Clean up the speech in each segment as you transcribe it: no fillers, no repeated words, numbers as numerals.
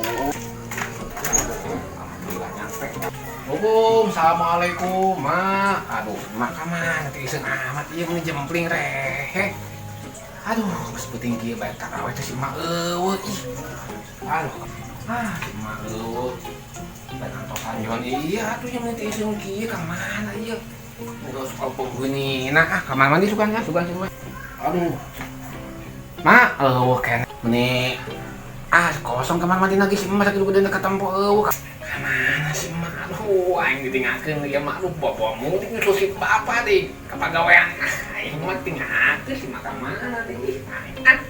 Alhamdulillah nyampe. Assalamualaikum, Mak. Aduh, Mak kaman teh iseng amat ieu mun jempling rehe. Aduh, geus penting kieu bae karawe teh si Mak eueuh ih. Aduh. Si Mak eueuh. Bae kantosan Jon iya atuh nya teh iseng kieu ka mana ieu? Geus pogeuninah ka mana mandi sugan si Mak. Aduh. Mak, eueuh kene meni kosong kamar mandi lagi si Mak sakitu gede katempo eueuh. Mana sih Mak? Aduh, aing ditinggalkeun ieu Mak lu bobomu ngusip bapa deui ka pagawean. Aing mah tinggalkeun si Mak ka mana deui. Aing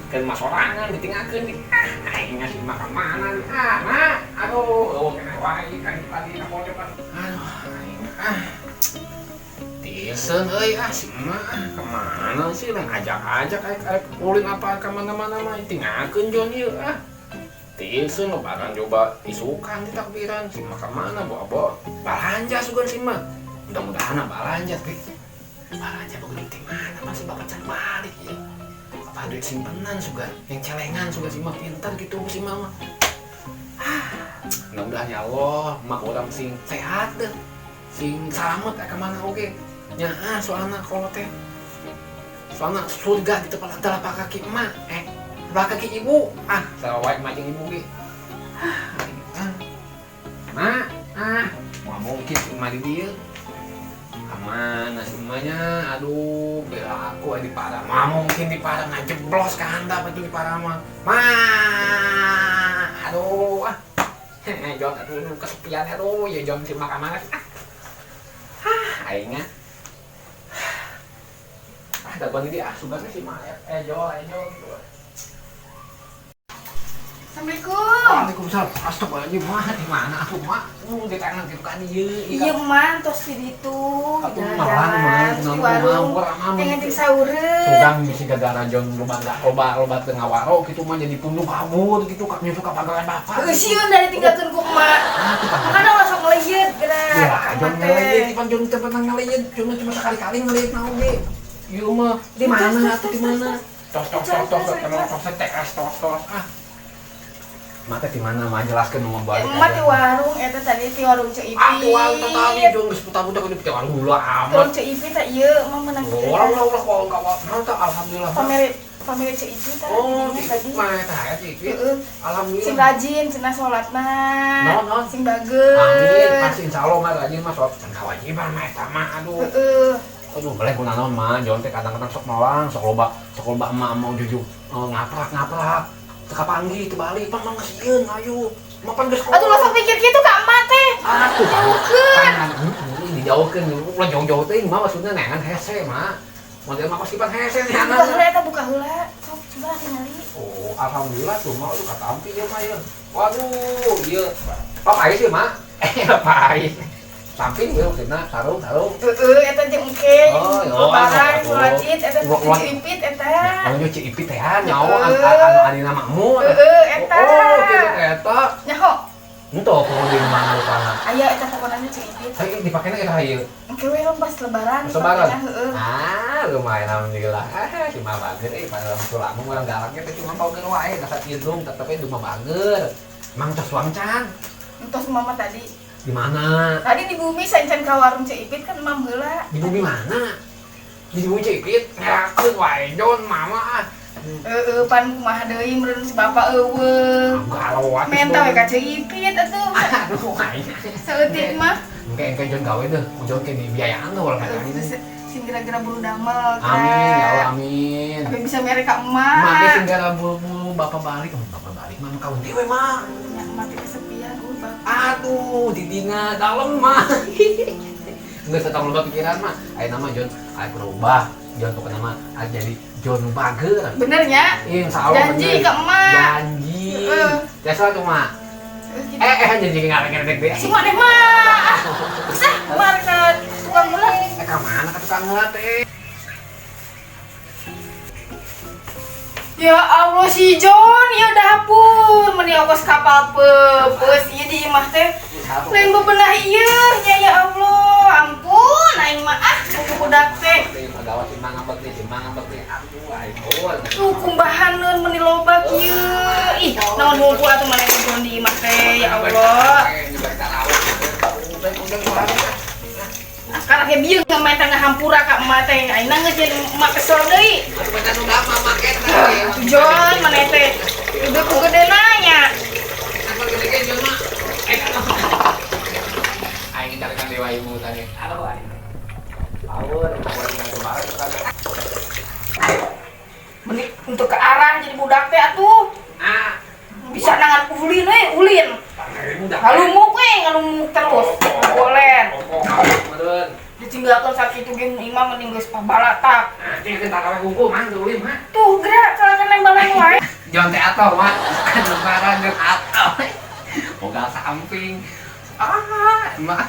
keun mah sorangan ditinggalkeun deui. Aing si Mak ka mana deui. Mak, aduh, kena wae kan tadi ka pojokan. Aduh, aing Tieun euy si Mak ka mana sih lang ajak-ajak aek ulin apa ka mana-mana mah tinggalkeun Jon ieu Tieun lo barang coba isukan di takbiran si Mak mana bo balanja sugan si Mak mudah-mudahan balanja teh balanja begitu di mana masih bapak can balik ya apa duit simpenan sugan yang celengan sugan si Mak pintar gitu si Mama mudah-mudahan ya Allah Mak orang sing sehat deh sing selamat kemana oke nyaa soalnya kalau teh soalnya surga di telapak kaki emak telapak kaki ibu sawai majeng ibu ge mak mau mungkin si emak di dia kemana si emaknya aduh bela aku di parah mau mungkin di parah ngajeblos ke handap itu di parah mah aduh Jon aduh kesepian aduh ya Jon si emak kemana aingnya dapat ini sugasnya si Mak Jon gitu. Assalamualaikum. Waalaikumsalam. Astagfirullahaladzim, Mak, di mana aku, Mak? Di tangan gitu kan ieu. Iya, Man, tos di ditu. Aku malah di warung. Jangan di saureuh. Sugang bisi gara-gara Jon loba teu ngawaro kitu mah jadi pundung kabur gitu ka nyusu ka pagawean bapak. Geus sieun dari tinggalkeun ku emak. Makana langsung ngeleuyet geura. Ya, Jon ngeleuyet, pan Jon teu pernah ngeleuyet, cuma sekali-kali ngeleuyet naon ge. Ieu mah di mana atuh di mana? Tos Mata di mana mah jelaskeun nu balik. Emak di warung eta tadi di warung Ceu Ipit. Di warung tadi Jon geus putar-putar di warung gula amat. Warung Ceu Ipit teh ieu mah meunang kieu. Ulah mantap alhamdulillah. Pamere Ceu Ipit teh. Tadi mah eta ya Ceu Ipit. Alhamdulillah. Sing rajin cenah salatna. Naon sing bageus. Amin, pasti insyaallah mah rajin mah salat kewajiban mah eta mah aduh. Aduh, boleh guna naon mah Jon teh kadang-kadang sok molang, sok loba emak mau jujur ngaprak. Teka panggi teu balik pan mah sieun ayo. Mapan geus Atuh langsung pikir kitu ka emak teh. Atuh jauhkeun. Ini dijauhkeun ulah jauh-jauh teh mah maksudna neangan hese mah. Model mah pasti pan hese neangan. Buka heula eta buka heula. Sok coba tingali. Oh, alhamdulillah tuh mah udah katampi ya mah ya. Waduh, ieu. Apa sih mah? Apa? Samping ya maksudna sarung. Eta jeung engke. Barang sholat Id eta Ceu Ipit eta. Oh, Ceu Ipit teh nyaho anu adina makmur. Eta. Oh, kitu eta. Nyaho. Henteu kudu di mana rupana. Aya eta pokona Ceu Ipit. Saiki dipakena eta ieu. Engke we pas lebaran. Lebaran. Heeh. Lumayan alhamdulillah. Cuma bager pada sulamu urang galaknya teh cuma bager wae da satilung tetep we mah bager. Mang tos wangcan. Entos mama tadi. Di mana? Tadi di bumi sancen ka warung Ceu Ipit kan mam heula. Di bumi mana? Di bumi Ceu Ipit. Ngerakeun wae Jon mama. Pan kumaha deui meureun si bapa eueuh. Galawat. Menta we ka Ceu Ipit atuh. Aduh wae. Saeutik mah. Engke Jon gawe deh. Jon ke dibiayaan teh ulah kali ini. Sing gara-gara buru damel. Amin ya Allah amin. Tapi bisa mere ka emak. Mak ge sing gara buru bapak balik mah kawin dewe mah. Ya emak teh kesepian Bapak. Aduh, didina dalem mah. Enggak setahun loba pikiran mah. Ayeuna mah Jon aya berubah. Jon pokona mah jadi Jon bager. Bener nya? Insyaallah janji ke emak. Janji. Biasa tuh mah. Janji ngarek-ngarek deh. Si mak deh mah. Mari ka tukang gula. Ka mana ka tukang gula teh? Ya Allah si Jon, ya dapur meni ongkos kapal peus ieu di imah teh. Lain bebenah ieu nya ya Allah. Ampun aing mah budak teh. Pagawat imang ngambek teh. Aduh, kumbahaneun meni loba kieu. Ih, naon hungkul atuh maneh Jon di ya Allah. Karena kayak bieu ke main tengah hampura kak emak teh. Aina geus jeung emak kesel deui. Jon mana teh? Udah ku gede nanya. Aing carikan dewa ilmu tadi. Mending untuk ke arah jadi budak teh atuh. Bisa nangan ulin ulin. Ngalumuk ngalumuk terus. Goler. Ditinggalkan sakit itu game imam mending geus pabala tak. Nanti kita kawe hukum mah ulin mah. Tuh gerak kalau nembalan wae. Jangan teater mah. Lebaran jeung atel. Boga samping. Mah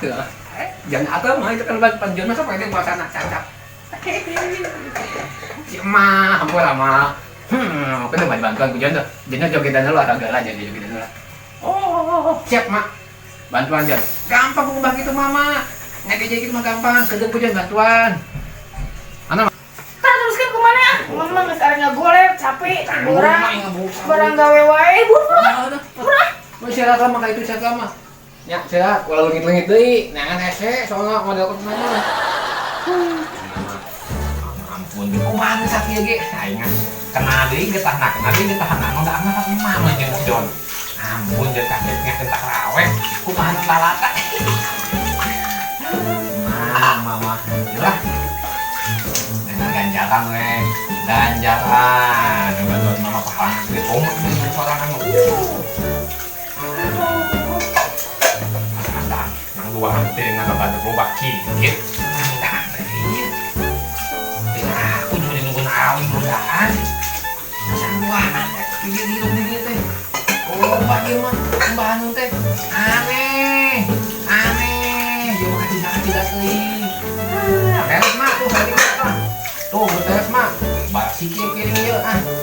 jangan atel mah itu kan panjang masa pede puasana cacap. Si mah ampun lama. Apa tuh bantuan ku jangan tuh. Jangan jogetan olahraga lah jadi jogetan lah. Oh, siap mak. Bantuan jan. Gampang ngubah gitu mama. Ngejek gitu mah gampang. Kedeng ku jangan bantuan. Ana Kan teruskan ke mana? Mama geus arek ngagoler capek. Barang gawe wae buruh. Mau istirahat lama kayak itu istirahat lama. Ya, istirahat. Kalau lengit-lengit deui, nangan hese soalnya model ke mana. Ampun, kumaha sakieu ge. Aing kenal deui getahna, udah amat mama jeung Jon. Ampun, jeung kagetnya kentak raweh. Kumaha lalata. Mama. Yalah. Dengan ganjaran we. Ganjaran. Bantuan mama pahala gede banget nih sorangan. Nang dua hati dengan bantu berubah kikit. Aku juga nunggu nawi mudahan. Sangguan, hidup ini teh. Oh, bagi mah pembahasan teh. Aneh. Yo makasih tidak euy. Beres mah tuh hari mah. Tuh beres mah. Baik sikit piring ieu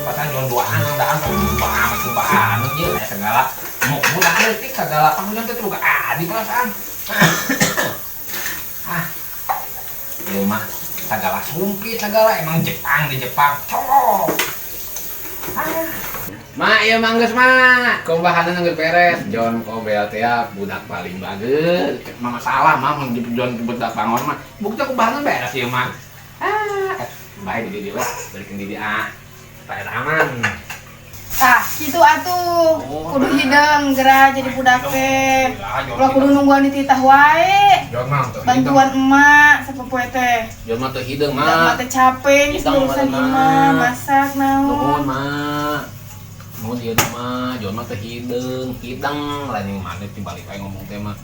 Pasan jual duaan daan cobaan ieu segala mau budak leutik segala panggeuan teh juga di perasaan. Ieu mah segala sumpit segala emang Jepang di Jepang. Cok. Mak ieu manggeus mak. Kombahanan geus beres. Jon kobel teh budak paling bageus. Mama salah mah mun Jon budak bangon mah. Bukti kombahanan beres ieu mah. Baik di dia balikin di dia. Supaya aman. Gitu atuh. Kudu hideung geura jadi budak teh. Ulah kudu nungguan di titah wae. Jon mah teu Bantuan emak sapopoe teh. Jon mah teu hideung mah. Mah teh capek geus urusan imah masak naon. Nuhun mah. Nuhun ieu mah Jon mah teu hideung lain yang mana dibalik wae ngomong teh mah.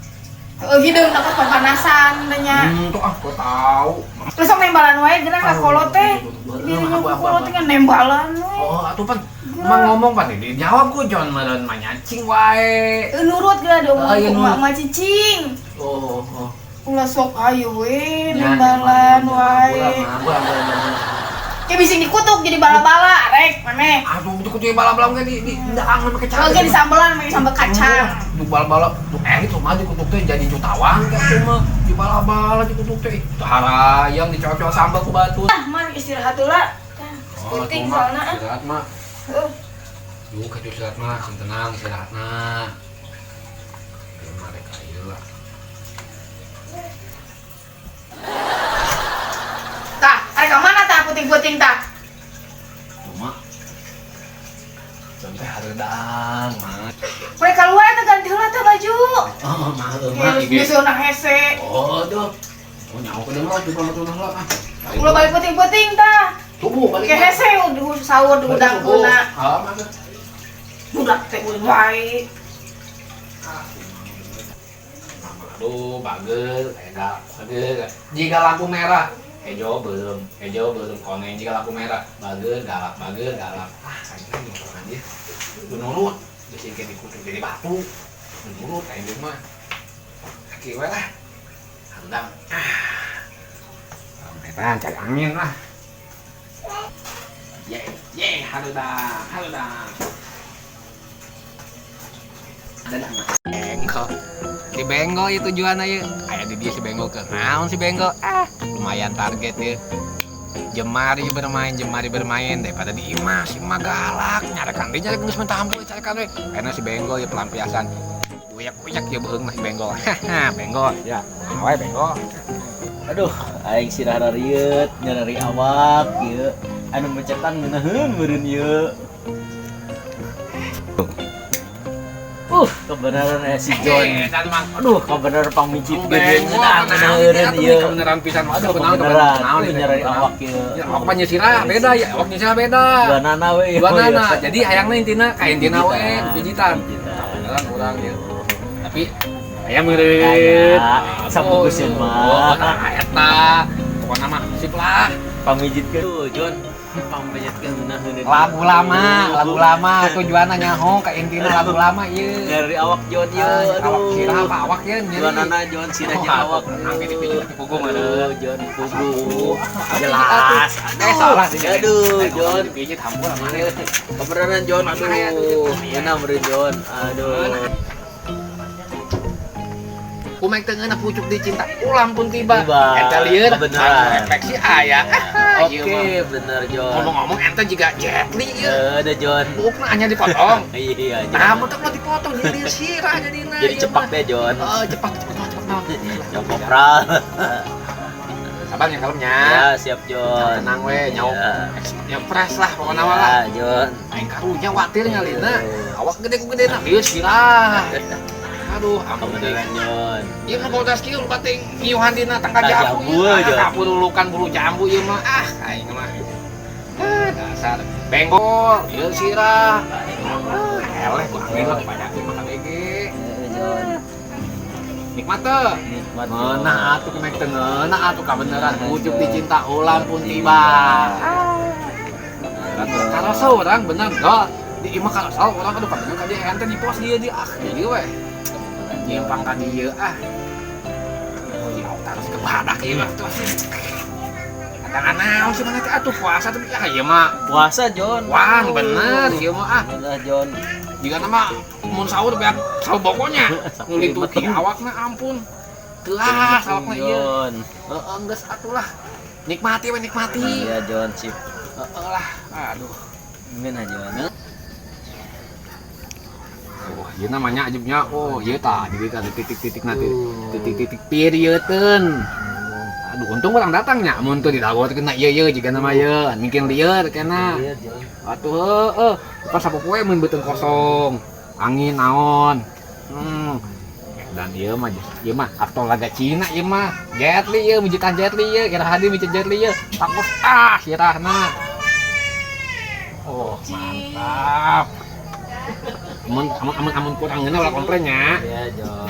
Hideung takut pepanasan nya. Tuh aku tahu. Terus sok nembalan wae geura ka kolot teh. Dirinya kolot teh nembalan we. Oh, atuh pan. Emang ngomong pan dijawab ku Jon meureun mah nyacing wae. Nurut geura diomong ku emak cicing. Oh. Ulah sok ayo we nembalan wae. Kayak bisa dikutuk jadi bala-bala rek maneh. Aduh, itu bala-bala ge di daang make kacang. Oke disambelan make sambal kacang. Di bala-bala tuh itu mah dikutuk teh jadi jutawan gitu mah. Di bala-bala dikutuk teh. Harayang dicocok sambal ku batu. Mah istirahat heula. Penting soalna. Istirahat mah. Yuk ka istirahat mah, sing tenang istirahatna. Mah rek ieu lah. Tah, arek ka mana tah puting-puting tah? Cuma sampai hareudang mah. Mereka keluar teh ganti heula teh baju. Oh, mah Geus geus hese. Oh, tuh. Oh, nyaho ke deung lah juga mah lah. Ulah balik puting-puting tah. Tubuh balik. Ke hese udah sahur di udang geuna. Masa. Budak teh ulin wae. Aduh, bagel, jika lampu merah, hijau belum koneng. Jika lampu merah, bagel, galak. Kayaknya gimana aja. Menurut, biasanya dikutuk jadi batu. Menurut, kayak gitu mah. Kaki lah. Handang. Metan, cari angin lah. Halo dah. Bengkok. Si Benggol itu tujuannya ya. Aya di dia si Benggol ke naon si Benggol. Lumayan target ya. Jemari bermain daripada di imah galak. Nyarikan dia nyari geus mentampul carikan we. Karena si Benggol ya pelampiasan uyak ya beung mah benggol. Haha, benggol ya. Awe benggol. Aduh, aing sirah rariet, nyari awak ieu. Anu mencetan ngeunaheun meureun ieu. Kebenaran si John. Aduh, kebenaran pamijit gede ngeunaheun ieu. Kebenaran pisan mah Kebenaran nyari awak ieu. Awak nyesira beda ya, awak nyesira beda. Banana we. Banana. Jadi hayangna intina ka intina we dipijitan. Beneran urang ieu. Tapi aya meureun. Sabungkuseun mah. Eta pokona mah sip lah. Pamijitkeun tuh, John. Pamijitkeun ngeunaheun. Lagu lama tujuanna nyaho ka intina lagu lama ieu. Nyari awak John ieu. Awak sirah apa awak ye nyeri. Banana John sirah jeung awak. Nangge dipijit di pugu mah. John pugu. Jelas. Salah sih. Aduh, John. Dipijit hampura mana. Kebenaran John, aduh. Enak meureun John. Aduh. Kumek teu ngeuna pucuk dicinta ulang pun tiba. Eta lieur kebenaran. refleksi aya. Oke, bener John. Ngomong-ngomong ente juga Jet Li ieu. Ada John. Bukna hanya dipotong. Iya, John. Nah, mentok mah dipotong jadi sirah jadina. Jadi cepak deh John. Oh, cepak. Yang kopral. Sabar nya kalemnya. Ya, siap John. Tenang we, nyawa. Ya. Ya fresh lah pokona mah lah. Ya, John. Aing karunya watir ngalina. Awak gede-gede na geus sirah. Aduh, ampun Kebenaran John. ieu mah bodas kieu bating ngiuhan dina tangka Tangka jambu. jambu, John. Kapurulukan bulu jambu ieu mah. Aing mah. Dasar benggol, ieu sirah. Eleh ku angin lah pada mah KBG. John. Nikmat teu. Nikmat. Meunah atuh kemek teu ngeunah atuh kabeneran pucuk dicinta ulang pun tiba. Kalau seorang bener enggak di imah kalau orang aduh kabener ka dia ente di pos dia jadi we. Nyimpang ka dieu Oh, ya harus kebadak ieu mah tuh. Kadang naon sih mana teh atuh puasa tapi ieu mah Puasa John. wah bener ieu mah Bener John. Jika nama mun sahur beak sahur bokonya ngulituti awakna ampun. Telah awakna ieu. John. Heeh geus atuh lah. Nikmati we nikmati. Iya John, sip. Heeh lah. Aduh. Gimana John? Oh, ieu namanya ajibnya. Oh, ieu tah jadi tah titik-titik nanti. Titik-titik perieuteun. Aduh, untung urang datangnya mun teu didagotkeun na ieu jiga nama ieu. Mungkin lieur kenna. Iya John. Atuh heueuh. Pas sapopoe mun beuteung kosong. Angin naon. Dan ieu mah aktor laga Cina ieu mah. Jet Li ieu mijitan Jet Li ieu. Kira hadi mijit Jet Li ieu. Takut sirahna. Oh, mantap. Amun kurang ngeuna ulah komplainnya. Iya John.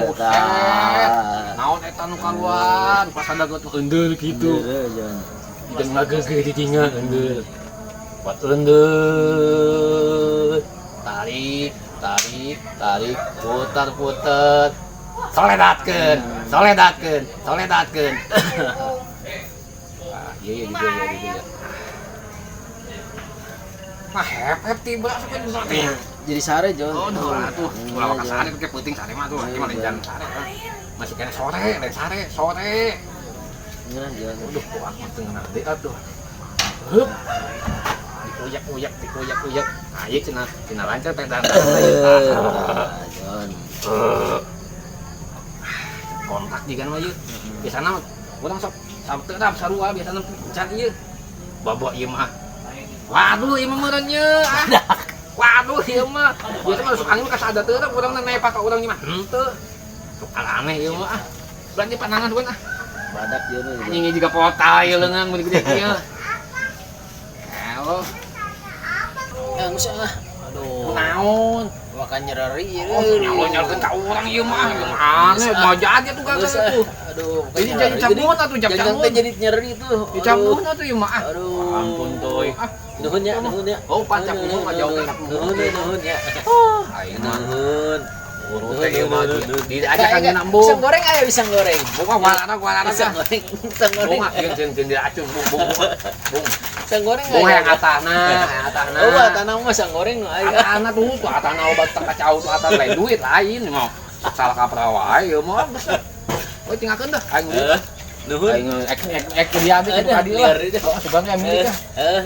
Buset. Naon eta nu kaluar pas ada got eundeul kitu. Iya John. Jeung ngageugeul ditinga eundeul. Buat eundeul. Tarik, puter. Soledatkeun. Iya juga ya. Nah, hep tiba sebenarnya. Jadi sare John. Oh, atuh. Ulah ka sare pake peuting sare mah tuh. Gimana jam sare kan. Masih kena sore. Gimana John? Aduh, kuat mah teu ngeunah deui atuh. Hup. Dikuyak. Nah, ieu cenah lancar teh dan. John. Kontak jigan mah ieu. Biasana urang sok sabteurap sarua biasana can ieu. Babok ieu mah. Waduh, ieu mah meureun ieu. Waduh, ieu mah. Biasa mah sok angin ka sada teureuk urang nepa ka urang ieu mah. Henteu. Sok aneh ieu mah. Berarti panangan duan Badak John. Anjing juga pota ieu leungeun mun gede ieu. Halo. Ya usah. Aduh. Naon? Makan nyerari ieu. Oh, nyalon-nyalon ka urang ieu mah. Aneh, mau jadi tuh kagak tuh. Aduh, Jadi jadi cabut atuh jangan teh jadi nyeri tuh. Dicabut atuh ieu mah. Aduh. Ampun toy. Nuhun ya. Oh, pancak umum mah jauh tak Nuhun ya. Aing mah Nuhun. urut teh ieu mah diajak ka nambung. Pisang goreng aya pisang goreng. Buka warna Pisang dah. goreng. Pisang goreng. Bunga jeung diracun bung. Pisang goreng Bunga aya. yang atahna. Oh, atana mah pisang goreng aya. Atahna tuh atahna obat teh kacau tuh atah lain duit lain mau. Salah kaprah wae ieu mah. Oh, tinggalkeun dah. Aing Nuhun. aing ek dia teh ka dieu lah. Oh, sebenarnya milik teh.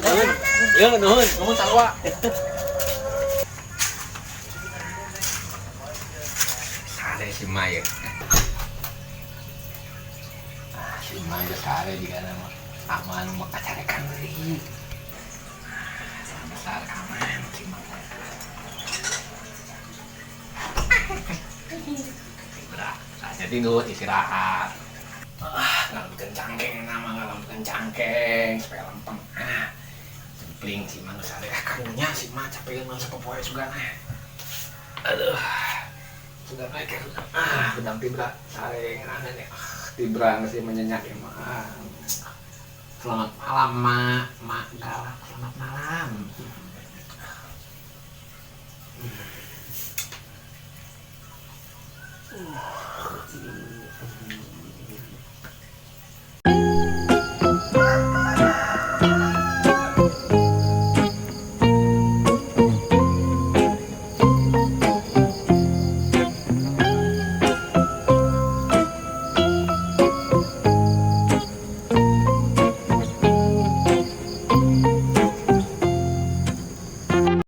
Nuhun. Yo nuhun. Nuhun sarua. si Maya. Si Maya sare juga nama aman mau acarekan deui. Besar aman si Maya. Saatnya tidur istirahat. Ngalempkeun cangkeng nama ngalempkeun cangkeng supaya lempeng. Jempling si Mang sare karunya si Mah capeun mah sapopoe sugana. Aduh. Sudah naik ya. Gedang tibra sare ngana nih. Tibra masih menyenyak ya mah. Selamat malam mak galak. Selamat malam.